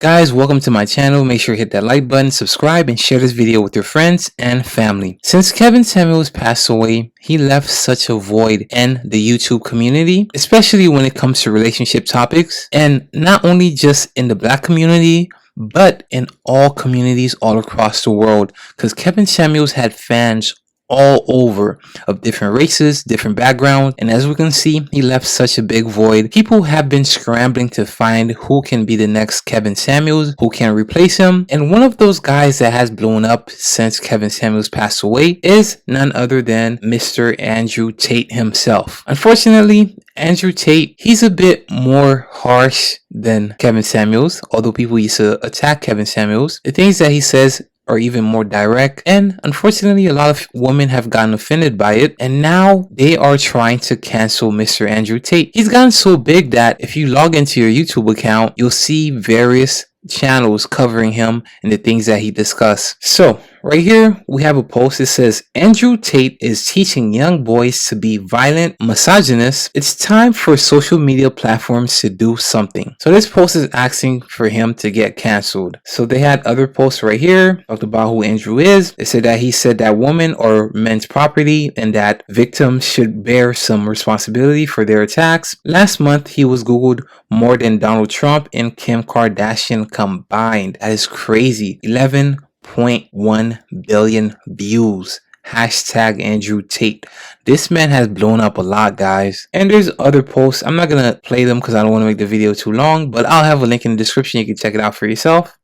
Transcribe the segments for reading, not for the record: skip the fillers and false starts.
Guys, welcome to my channel. Make sure you hit that like button, subscribe, and share this video with your friends and family. Since Kevin Samuels passed away, he left such a void in the YouTube community, especially when it comes to relationship topics, and not only just in the Black community, but in all communities all across the world, because Kevin Samuels had fans all over of different races, different backgrounds, and as we can see, he left such a big void. People have been scrambling to find who can be the next Kevin Samuels, who can replace him, and one of those guys that has blown up since Kevin Samuels passed away is none other than Mr. Andrew Tate himself. Unfortunately, Andrew Tate, he's a bit more harsh than Kevin Samuels, although people used to attack Kevin Samuels. The things that he says are even more direct, and unfortunately a lot of women have gotten offended by it, and now they are trying to cancel Mr. Andrew Tate. He's gotten so big that if you log into your YouTube account, you'll see various channels covering him and the things that he discussed. So right here we have a post that says Andrew Tate is teaching young boys to be violent, misogynist. It's time for social media platforms to do something. So this post is asking for him to get canceled. So they had other posts right here, talked about who Andrew is. They said that he said that women are men's property and that victims should bear some responsibility for their attacks. Last month he was googled more than Donald Trump and Kim Kardashian combined. That is crazy. 11.1 billion views. Hashtag Andrew Tate. This man has blown up a lot, guys. And there's other posts. I'm not gonna play them because I don't want to make the video too long, but I'll have a link in the description. You can check it out for yourself.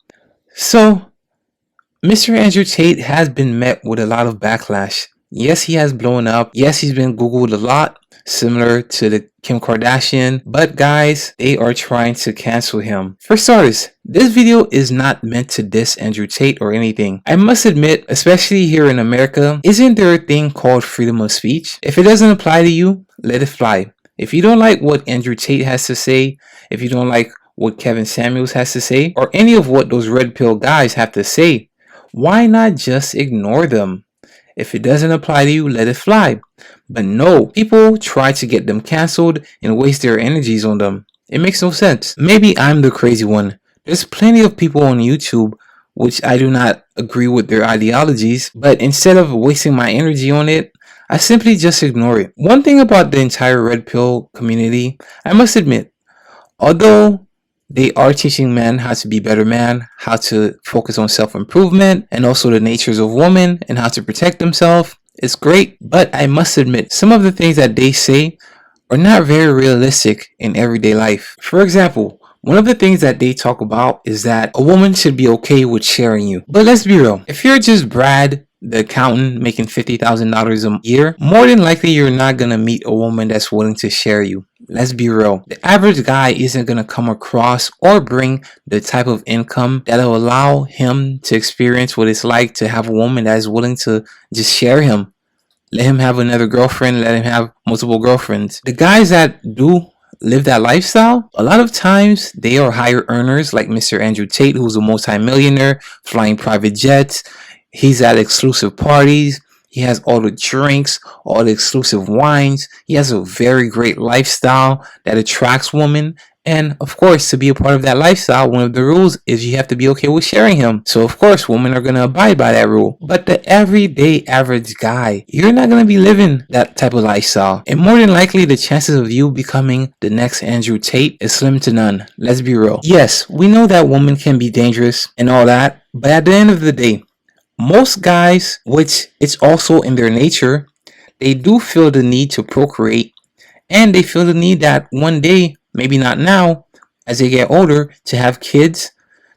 So Mr. Andrew Tate has been met with a lot of backlash. Yes, he has blown up. Yes, he's been googled a lot, similar to the Kim Kardashian, but guys, they are trying to cancel him. For starters, this video is not meant to diss Andrew Tate or anything. I must admit, especially here in America, isn't there a thing called freedom of speech? If it doesn't apply to you, let it fly. If you don't like what Andrew Tate has to say, if you don't like what Kevin Samuels has to say, or any of what those RedPill guys have to say, why not just ignore them? If it doesn't apply to you, let it fly. But no, people try to get them canceled and waste their energies on them. It makes no sense. Maybe I'm the crazy one. There's plenty of people on YouTube which I do not agree with their ideologies, but instead of wasting my energy on it, I simply just ignore it. One thing about the entire Red Pill community, I must admit, although they are teaching men how to be better men, how to focus on self-improvement, and also the natures of women and how to protect themselves. It's great, but I must admit, some of the things that they say are not very realistic in everyday life. For example, one of the things that they talk about is that a woman should be okay with sharing you. But let's be real, if you're just Brad, the accountant making $50,000 a year, more than likely you're not gonna meet a woman that's willing to share you. Let's be real. The average guy isn't gonna come across or bring the type of income that'll allow him to experience what it's like to have a woman that is willing to just share him. Let him have another girlfriend, let him have multiple girlfriends. The guys that do live that lifestyle, a lot of times they are higher earners, like Mr. Andrew Tate, who's a multi-millionaire, flying private jets. He's at exclusive parties. He has all the drinks, all the exclusive wines. He has a very great lifestyle that attracts women. And of course, to be a part of that lifestyle, one of the rules is you have to be okay with sharing him. So of course, women are going to abide by that rule. But the everyday average guy, you're not going to be living that type of lifestyle. And more than likely, the chances of you becoming the next Andrew Tate is slim to none. Let's be real. Yes, we know that women can be dangerous and all that. But at the end of the day, most guys, which it's also in their nature, they do feel the need to procreate, and they feel the need that one day, maybe not now, as they get older, to have kids,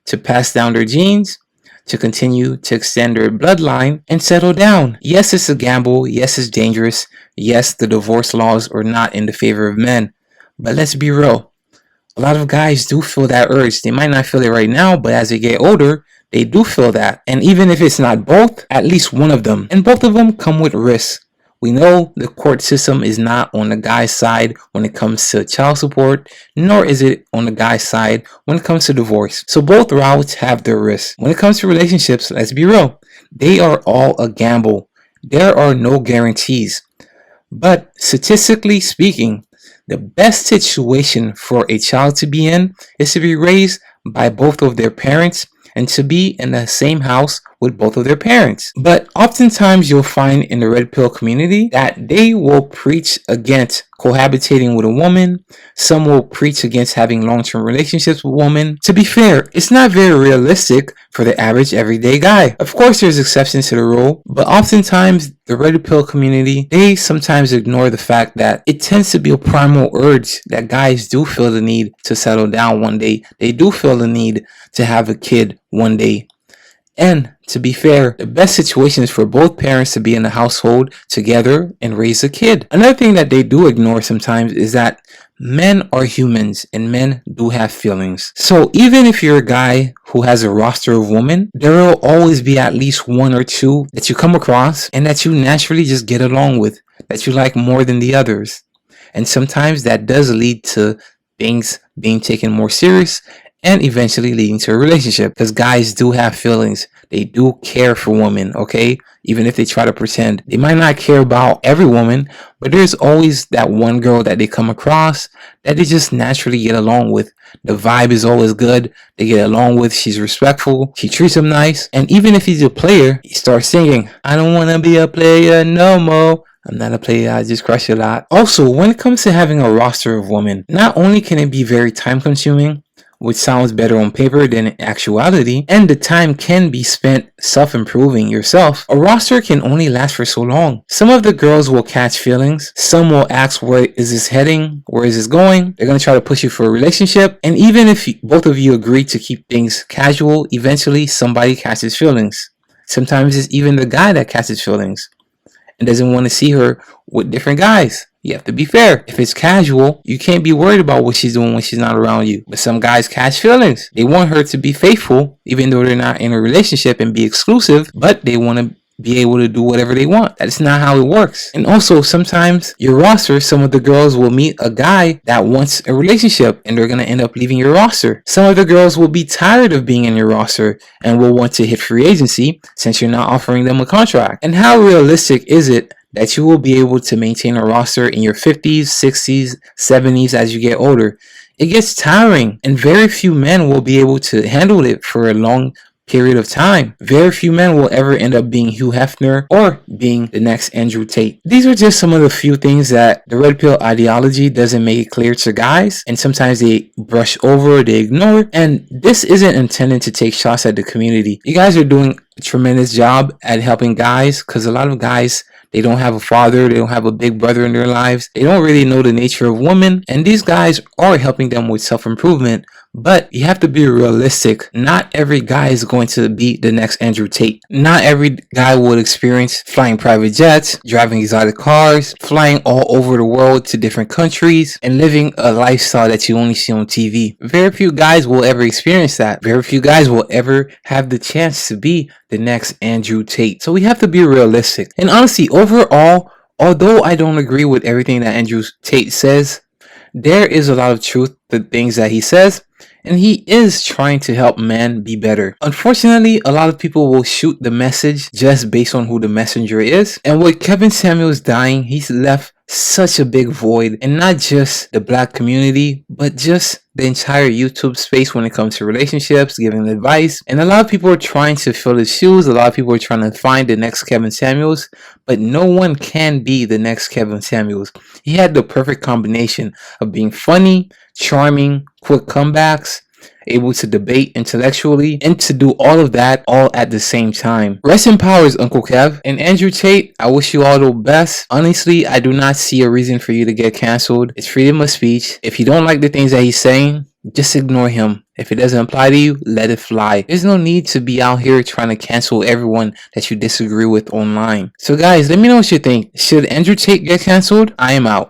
to pass down their genes, to continue to extend their bloodline and settle down. Yes, it's a gamble. Yes, it's dangerous. Yes, the divorce laws are not in the favor of men. But let's be real. A lot of guys do feel that urge. They might not feel it right now, but as they get older, they do feel that. And even if it's not both, at least one of them. And both of them come with risks. We know the court system is not on the guy's side when it comes to child support, nor is it on the guy's side when it comes to divorce. So both routes have their risks. When it comes to relationships, let's be real, they are all a gamble. There are no guarantees. But statistically speaking, the best situation for a child to be in is to be raised by both of their parents and to be in the same house with both of their parents. But oftentimes you'll find in the red pill community that they will preach against cohabitating with a woman. Some will preach against having long-term relationships with women. To be fair, it's not very realistic for the average everyday guy. Of course, there's exceptions to the rule, but oftentimes the red pill community, they sometimes ignore the fact that it tends to be a primal urge that guys do feel the need to settle down one day. They do feel the need to have a kid one day. And to be fair, the best situation is for both parents to be in the household together and raise a kid. Another thing that they do ignore sometimes is that men are humans and men do have feelings. So even if you're a guy who has a roster of women, there will always be at least one or two that you come across and that you naturally just get along with, that you like more than the others. And sometimes that does lead to things being taken more serious and eventually leading to a relationship, because guys do have feelings. They do care for women, okay? Even if they try to pretend. They might not care about every woman, but there's always that one girl that they come across that they just naturally get along with. The vibe is always good. They get along with. She's respectful. She treats him nice. And even if he's a player, he starts singing, "I don't want to be a player no more. I'm not a player, I just crush a lot." Also, when it comes to having a roster of women, not only can it be very time consuming, which sounds better on paper than in actuality, and the time can be spent self-improving yourself, a roster can only last for so long. Some of the girls will catch feelings. Some will ask, where is this heading? Where is this going? They're going to try to push you for a relationship. And even if both of you agree to keep things casual, eventually somebody catches feelings. Sometimes it's even the guy that catches feelings and doesn't want to see her with different guys. You have to be fair. If it's casual, you can't be worried about what she's doing when she's not around you. But some guys catch feelings. They want her to be faithful, even though they're not in a relationship, and be exclusive, but they want to be able to do whatever they want. That's not how it works. And also, sometimes your roster, some of the girls will meet a guy that wants a relationship and they're going to end up leaving your roster. Some of the girls will be tired of being in your roster and will want to hit free agency since you're not offering them a contract. And how realistic is it that you will be able to maintain a roster in your 50s, 60s, 70s as you get older? It gets tiring, and very few men will be able to handle it for a long period of time. Very few men will ever end up being Hugh Hefner or being the next Andrew Tate. These are just some of the few things that the red pill ideology doesn't make it clear to guys, and sometimes they brush over, they ignore. And this isn't intended to take shots at the community. You guys are doing a tremendous job at helping guys, because a lot of guys, they don't have a father, they don't have a big brother in their lives, they don't really know the nature of women, and these guys are helping them with self-improvement. But you have to be realistic. Not every guy is going to be the next Andrew Tate. Not every guy will experience flying private jets, driving exotic cars, flying all over the world to different countries, and living a lifestyle that you only see on TV. Very few guys will ever experience that. Very few guys will ever have the chance to be the next Andrew Tate. So we have to be realistic. And honestly, overall, although I don't agree with everything that Andrew Tate says, there is a lot of truth to things that he says, and he is trying to help men be better. Unfortunately, a lot of people will shoot the message just based on who the messenger is. And with Kevin Samuels dying, he's left such a big void, and not just the black community, but just the entire YouTube space when it comes to relationships, giving advice. And a lot of people are trying to fill his shoes. A lot of people are trying to find the next Kevin Samuels, but no one can be the next Kevin Samuels. He had the perfect combination of being funny, charming, quick comebacks, able to debate intellectually, and to do all of that all at the same time. Rest in power is Uncle Kev. And Andrew Tate, I wish you all the best. Honestly, I do not see a reason for you to get canceled. It's freedom of speech. If you don't like the things that he's saying, just ignore him. If it doesn't apply to you, let it fly. There's no need to be out here trying to cancel everyone that you disagree with online. So guys, let me know what you think. Should Andrew Tate get canceled? I am out.